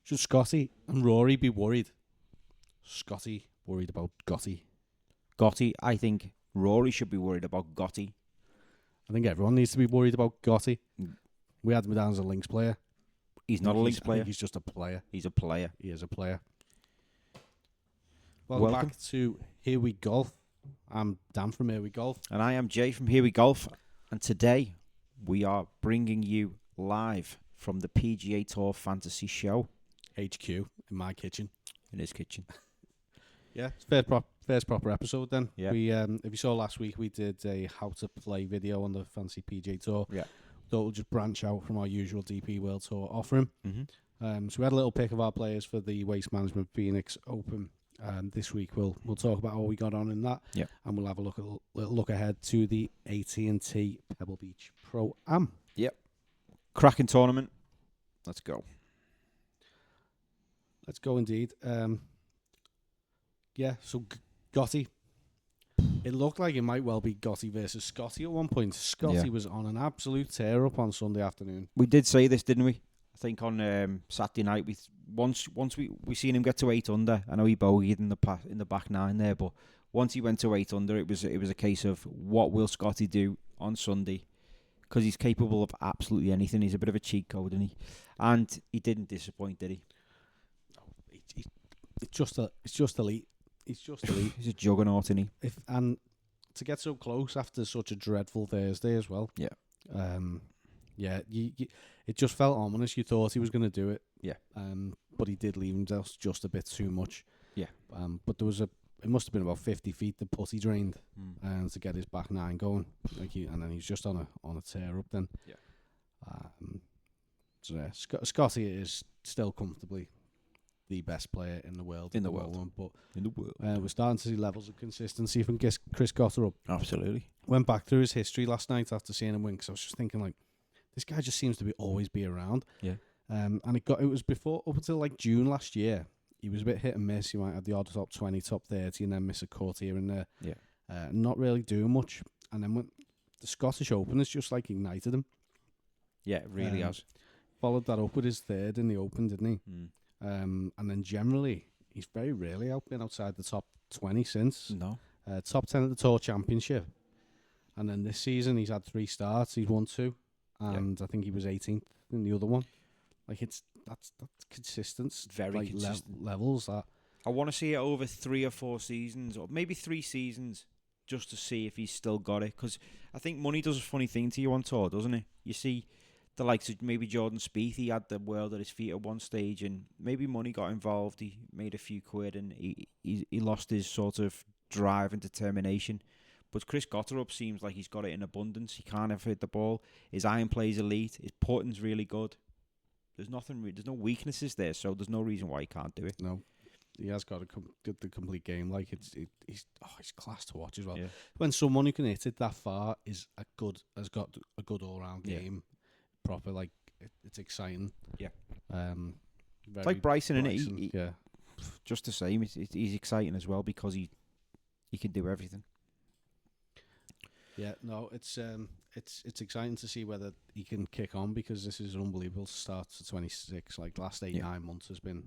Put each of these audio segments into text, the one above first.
Should Scotty and Rory be worried? Scotty worried about Gotti. Gotti, I think Rory should be worried about Gotti. I think everyone needs to be worried about Gotti. Mm. We had him down as a links player. He's not a links I player. think he's just a player. He's a player. He is a player. Welcome back to Here We Golf. I'm Dan from Here We Golf. And I am Jay from Here We Golf. And today we are bringing you live from the PGA Tour Fantasy Show. HQ in my kitchen. In his kitchen. Yeah, it's first proper episode then. Yeah. We if you saw last week, we did a how to play video on the Fantasy PGA Tour. Yeah. Thought we'll just branch out from our usual DP World Tour offering. Mm-hmm. So we had a little pick of our players for the Waste Management Phoenix Open. This week we'll talk about how we got on in that. Yeah. And we'll have a little look ahead to the AT&T Pebble Beach Pro-Am. Yep. Cracking tournament. Let's go. Let's go indeed. Yeah, so Gotti. It looked like it might well be Gotti versus Scotty at one point. Scotty was on an absolute tear up on Sunday afternoon. We did say this, didn't we? I think on Saturday night, once we seen him get to 8 under. I know he bogeyed in the back nine there, but once he went to 8 under, it was a case of what will Scotty do on Sunday, because he's capable of absolutely anything. He's a bit of a cheat code, isn't he? And he didn't disappoint, did he? It's just elite. He's just elite. He's a juggernaut, isn't he? And to get so close after such a dreadful Thursday as well. Yeah. Yeah. It just felt ominous. You thought he was going to do it. Yeah. But he did leave himself just a bit too much. Yeah. But there was it must have been about 50 feet the putt he drained, to get his back nine going. And then he's just on a tear up then. Yeah. So yeah, Scotty is still comfortably the best player in the world. In the world. But We're starting to see levels of consistency from Chris Gotterup. Absolutely. Went back through his history last night after seeing him win, because I was just thinking, like, this guy just seems to always be around. Yeah. And it was before, up until like June last year, he was a bit hit and miss. He might have the odd top 20, top 30, and then miss a cut here and there. Yeah. Not really doing much. And then when the Scottish Open has just like ignited him. Yeah, it really has. Followed that up with his third in the Open, didn't he? And then generally, he's very rarely been outside the top 20 since. No. Top 10 at the Tour Championship. And then this season, he's had 3 starts. He's won 2. And I think he was 18th in the other one. Like, that's consistent. Very consistent. Levels. That. I want to see it over 3 or 4 seasons, or maybe 3 seasons, just to see if he's still got it. Because I think money does a funny thing to you on tour, doesn't it? You see the likes of maybe Jordan Spieth, he had the world at his feet at one stage, and maybe money got involved. He made a few quid, and he lost his sort of drive and determination. But Chris Gotterup seems like he's got it in abundance. He can't ever hit the ball. His iron play is elite. His putting's really good. There's no weaknesses there, so there's no reason why he can't do it. No, he has got the complete game. Like he's class to watch as well. Yeah. When someone who can hit it that far has got a good all round game, proper, like it's exciting. Yeah. It's like Bryson, isn't it? Yeah. Just the same. He's exciting as well because he can do everything. Yeah, no, it's exciting to see whether he can kick on, because this is an unbelievable start to 26. Like, last 9 months has been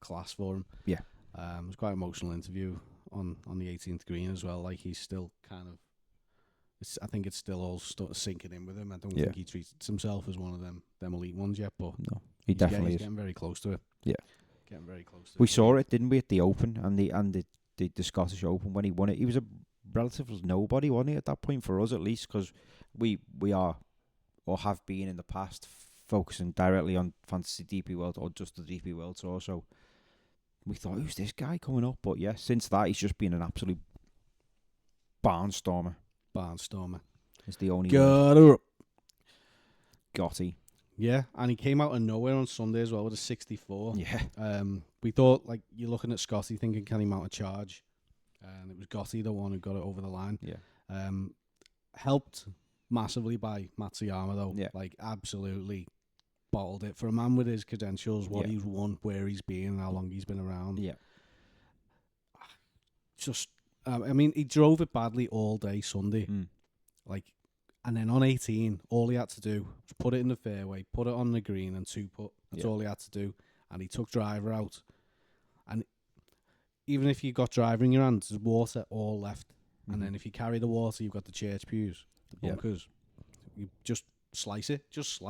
class for him. Yeah. It was quite an emotional interview on the 18th green as well. Like, he's still kind of, I think it's still all sinking in with him. I don't think he treats himself as one of them elite ones yet, but no, he definitely he's is. getting very close to it. Yeah. Getting very close to it. We saw it, didn't we, at the Open and the Scottish Open when he won it. He was a relative nobody, wasn't he, at that point, for us at least, because we are, or have been in the past, focusing directly on Fantasy DP World or just the DP World Tour. So we thought, who's this guy coming up? But yeah, since that, he's just been an absolute barnstormer. It's the only Gotti. Yeah, and he came out of nowhere on Sunday as well with a 64. Yeah. We thought, like, you're looking at Scotty thinking, can he mount a charge? And it was Gotti, the one who got it over the line. Yeah. Helped massively by Matsuyama, though. Yeah. Like, absolutely bottled it. For a man with his credentials, what he's won, where he's been, how long he's been around. Yeah. Just, I mean, he drove it badly all day Sunday. Like, and then on 18, all he had to do was put it in the fairway, put it on the green, and 2 putt. That's all he had to do. and he took driver out. And even if you got driver in your hand, there's water all left. And then if you carry the water, you've got the church pews, the bunkers. You just slice it, just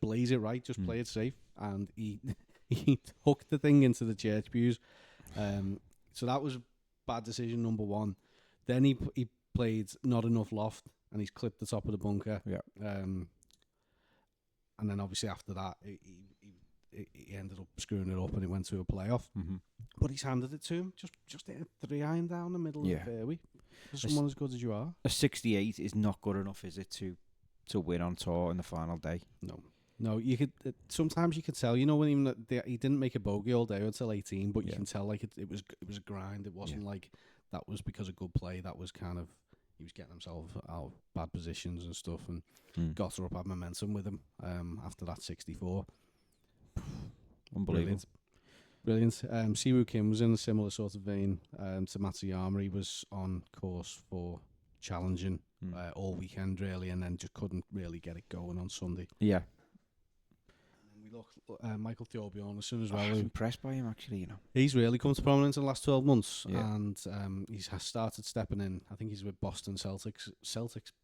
blaze it right, just play it safe. And he hooked the thing into the church pews. So that was bad decision number one. Then he played not enough loft, and he's clipped the top of the bunker. Yeah. And then obviously after that, he ended up screwing it up, and it went to a playoff. But he's handed it to him. Just hit a 3-iron down the middle of the fairway. For someone as good as you are. A 68 is not good enough, is it, to win on tour in the final day? No. You could sometimes you could tell. You know, when even he didn't make a bogey all day until 18, but you can tell like it was a grind. It wasn't like that was because of good play. That was kind of he was getting himself out of bad positions and stuff, and Gotter up had momentum with him after that 64. Unbelievable. Brilliant. Siwoo Kim was in a similar sort of vein to Matsuyama. He was on course for challenging all weekend, really, and then just couldn't really get it going on Sunday. Yeah. And we look Michael Thorbjornsen as well. I was impressed by him, actually, you know. He's really come to prominence in the last 12 months, and he's started stepping in. I think he's with Boston Celtics,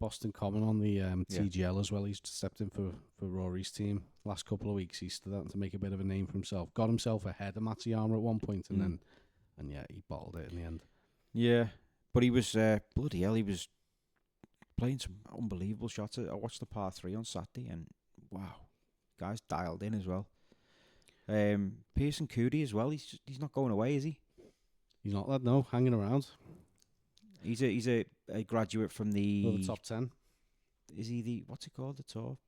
Boston Common on the TGL as well. He's stepped in for Rory's team. Last couple of weeks, he's starting to make a bit of a name for himself. Got himself ahead of Matsuyama at one point, and then he bottled it in the end. Yeah, but he was bloody hell. He was playing some unbelievable shots. I watched the par 3 on Saturday, and wow, guys dialed in as well. Pearson Coody as well. He's not going away, is he? He's not, lad. No, hanging around. He's a graduate from the top 10. Is he the what's it called, the tour?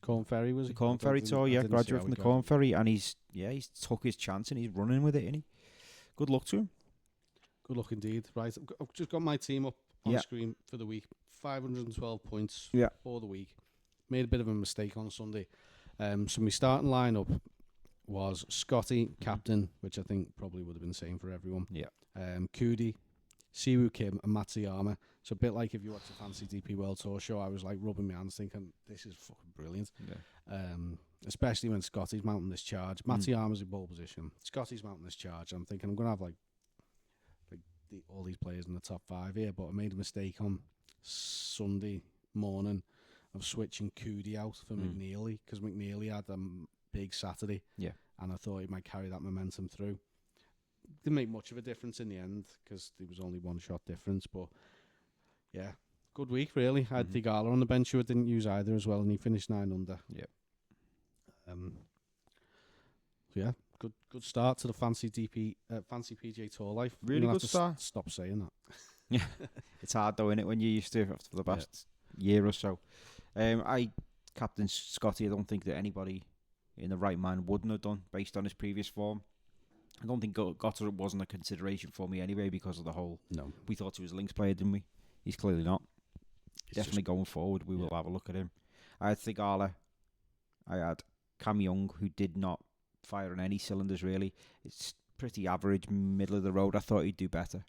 Corn Ferry was the it? Corn Ferry tour? Yeah, graduate from the Corn Ferry, and he's took his chance and he's running with it, isn't he? Good luck to him. Good luck indeed. Right, I've just got my team up on the screen for the week. 512 points for the week. Made a bit of a mistake on Sunday. So my starting lineup was Scotty, captain, which I think probably would have been the same for everyone. Yeah. Coody, Siwoo Kim, and Matsuyama. So a bit like if you watch the Fantasy DP World Tour show, I was like rubbing my hands thinking, this is fucking brilliant. Yeah. Especially when Scotty's mounting this charge. Matsuyama's in ball position. Scotty's mounting this charge. I'm thinking I'm going to have like all these players in the top 5 here, but I made a mistake on Sunday morning of switching Coody out for McNeely, because McNeely had a big Saturday. Yeah. And I thought he might carry that momentum through. Didn't make much of a difference in the end because there was only one shot difference, but yeah, good week really. I had Thigala on the bench who I didn't use either as well, and he finished 9 under. Yeah. So yeah, good start to the fancy PGA Tour life. Really good start. Stop saying that. Yeah, it's hard though, isn't it, when you're used to it for the past year or so. I captain Scotty. I don't think that anybody in the right mind wouldn't have done based on his previous form. I don't think Gotter wasn't a consideration for me anyway because of the whole. No, we thought he was a links player, didn't we? He's clearly not. Definitely going forward, we will have a look at him. I had Thigala. I had Cam Young, who did not fire on any cylinders really. It's pretty average, middle of the road. I thought he'd do better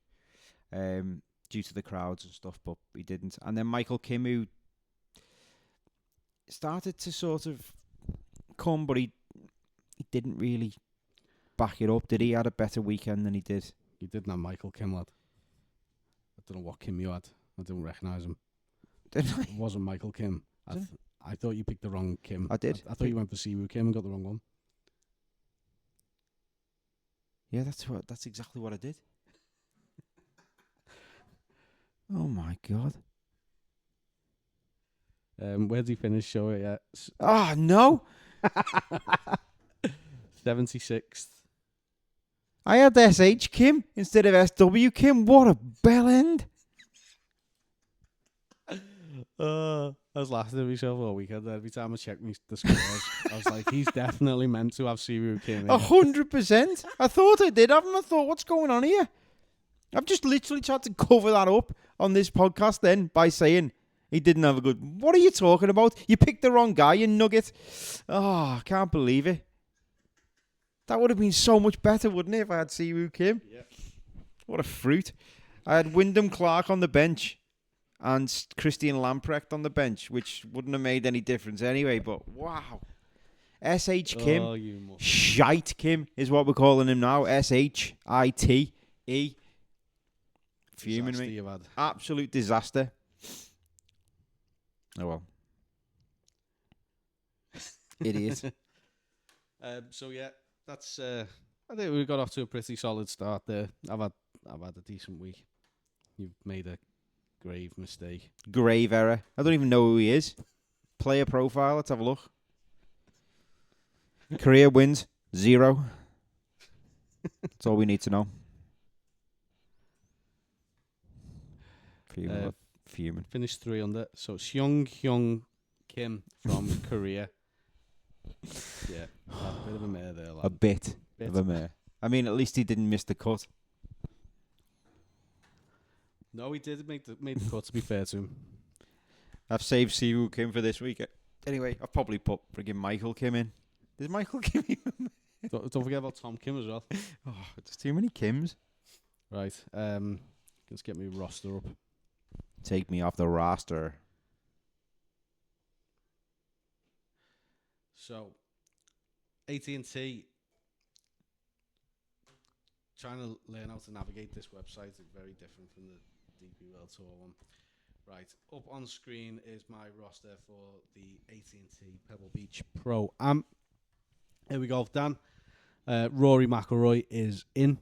due to the crowds and stuff, but he didn't. And then Michael Kim, who started to sort of come, but he didn't really back it up, did he? Had a better weekend than he did. You didn't have Michael Kim, lad. I don't know what Kim you had. I didn't recognise him. Didn't I? It wasn't Michael Kim. I thought you picked the wrong Kim. I did. I thought you went for Siwoo Kim and got the wrong one. Yeah, that's exactly what I did. Oh my God. Where did he finish? Show it yet? Oh no. 76th. I had SH Kim instead of SW Kim. What a bell end. I was laughing at myself all weekend. Every time I checked the scores, I was like, he's definitely meant to have Siwoo Kim. 100%. I thought I did have him. I thought, what's going on here? I've just literally tried to cover that up on this podcast then by saying he didn't have a good... What are you talking about? You picked the wrong guy, you nugget. Oh, I can't believe it. That would have been so much better, wouldn't it, if I had Siwoo Kim? Yeah. What a fruit. I had Wyndham Clark on the bench and Christian Lamprecht on the bench, which wouldn't have made any difference anyway, but wow. S.H. Kim. Oh, you must. Shite Kim is what we're calling him now. S-H-I-T-E. Fuming Disaster me. you've had. Absolute disaster. Oh well. Idiot. So yeah, that's. I think we got off to a pretty solid start there. I've had a decent week. You've made a grave mistake. Grave error. I don't even know who he is. Player profile. Let's have a look. Career wins 0. That's all we need to know. Fuming. Finished 3 under. So Hyung Kim from Korea. Yeah, a bit of a mare there, lad. A bit of a mare. I mean, at least he didn't miss the cut. No, he did make the cut, to be fair to him. I've saved Siwoo Kim for this week. Anyway, I've probably put friggin' Michael Kim in. Is Michael Kim even? Don't forget about Tom Kim as well. Oh, there's too many Kims. Right. Let's get me roster up. Take me off the roster. So, AT&T, trying to learn how to navigate this website is very different from the DP World Tour one. Right, up on screen is my roster for the AT&T Pebble Beach Pro-Am. Here we go, Dan. Rory McIlroy is in.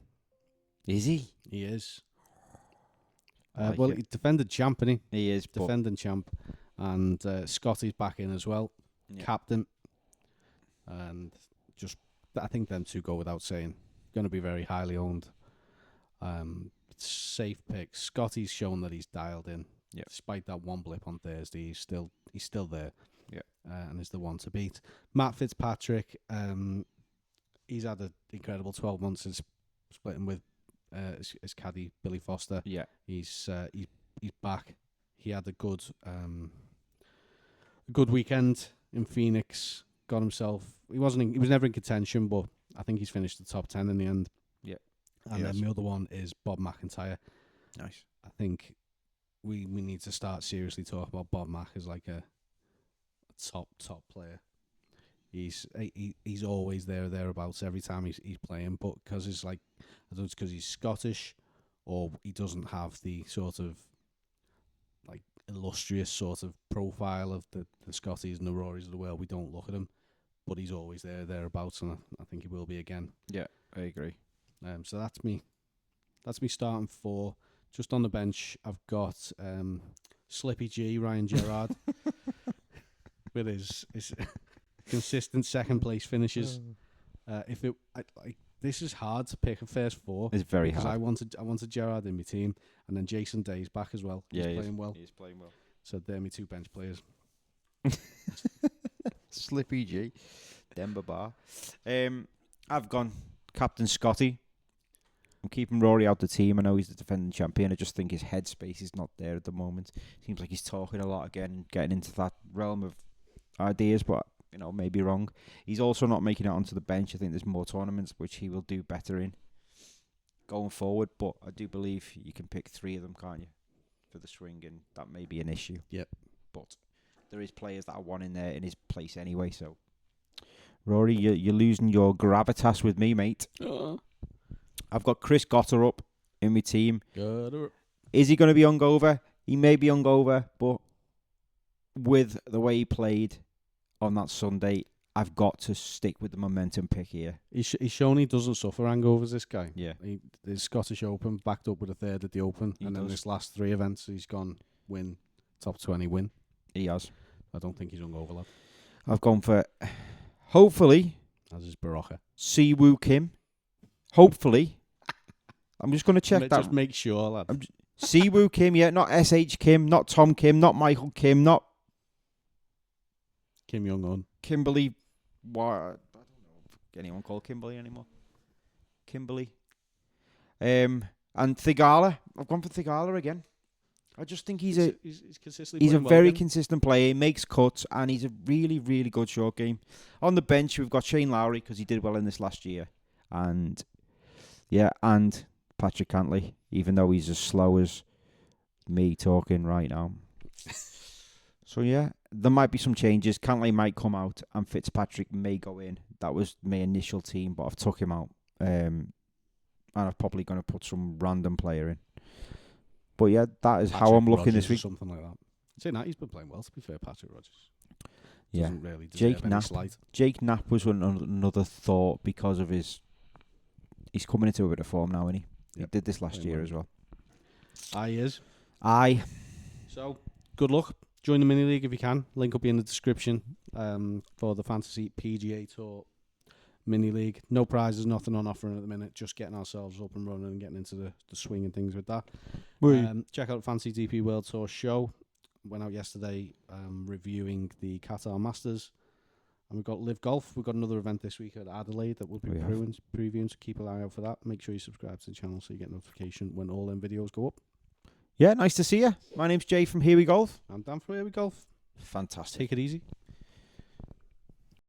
Is he? He is. Like he's defended champ, isn't he? He is. Defending champ. And Scotty's back in as well. Yeah. Captain. And just, I think them two go without saying. Going to be very highly owned. Safe pick. Scotty's shown that he's dialed in. Yeah. Despite that one blip on Thursday, he's still there. Yeah. And is the one to beat. Matt Fitzpatrick, he's had an incredible 12 months since splitting with his caddy Billy Foster. Yeah. He's back. He had a good weekend in Phoenix. Got himself. He was never in contention, but I think he's finished the top 10 in the end. Yeah. And then the other one is Bob McIntyre. Nice. I think we need to start seriously talking about Bob Mac as like a top player. He's always thereabouts every time he's playing, but because it's like, I don't know, it's because he's Scottish or he doesn't have the sort of like illustrious sort of profile of the Scotties and the Rorys of the world. We don't look at him, but he's always thereabouts, and I think he will be again. Yeah, I agree. So that's me starting 4. Just on the bench, I've got Slippy G, Ryan Gerrard, with his consistent second place finishes. This is hard to pick a first 4. It's very because hard. I wanted Gerrard in my team, and then Jason Day's back as well. Yeah, he's playing well. He's playing well. So they're my 2 bench players. Slippy G, Denver Bar. I've gone Captain Scotty. I'm keeping Rory out the team. I know he's the defending champion. I just think his headspace is not there at the moment. Seems like he's talking a lot again, getting into that realm of ideas, but maybe wrong. He's also not making it onto the bench. I think there's more tournaments which he will do better in going forward, but I do believe you can pick 3 of them, can't you, for the swing, and that may be an issue. Yep. But there is players that I want in there in his place anyway, so Rory, you're losing your gravitas with me, mate. I've got Chris Gotter up in my team. Is he going to be hungover? He may be hungover, but with the way he played on that Sunday, I've got to stick with the momentum pick here. He's shown he doesn't suffer hangovers, this guy. Yeah. The Scottish Open, backed up with a third at the Open, He and then does. this last 3 events, he's gone win, top 20 win. He has. I don't think he's hungover, lad. I've gone for, hopefully, As is Baraka. Siwoo Kim. Hopefully. I'm just going to check that. Just make sure, lad. Siwoo Kim, yeah, not S.H. Kim, not Tom Kim, not Michael Kim, not Kim Jong-un. Kimberly. What? I don't know. Anyone called Kimberly anymore? Kimberly. And Thigala. I've gone for Thigala again. I just think he's consistently a playing well very again. consistent player. He makes cuts, and he's a really, really good short game. On the bench, we've got Shane Lowry because he did well in this last year, and Patrick Cantley, even though he's as slow as me talking right now. So yeah, there might be some changes. Cantlay might come out and Fitzpatrick may go in. That was my initial team, but I've took him out. And I'm probably going to put some random player in. But yeah, that is how I'm looking this week. Something like that. I'd say he's been playing well, to be fair, Patrick Rogers. Yeah. Doesn't really deserve any slight. Jake Knapp was another thought because of he's coming into a bit of form now, isn't he? Yep. He did this last year as well. He is. So, good luck. Join the mini league if you can. Link will be in the description for the Fantasy PGA Tour mini league. No prizes, nothing on offer at the minute. Just getting ourselves up and running and getting into the swing and things with that. Check out Fantasy DP World Tour show. Went out yesterday reviewing the Qatar Masters. And we've got Live Golf. We've got another event this week at Adelaide that we'll be previewing, so keep an eye out for that. Make sure you subscribe to the channel so you get notification when all them videos go up. Yeah, nice to see you. My name's Jay from Here We Golf. I'm Dan from Here We Golf. Fantastic. Take it easy.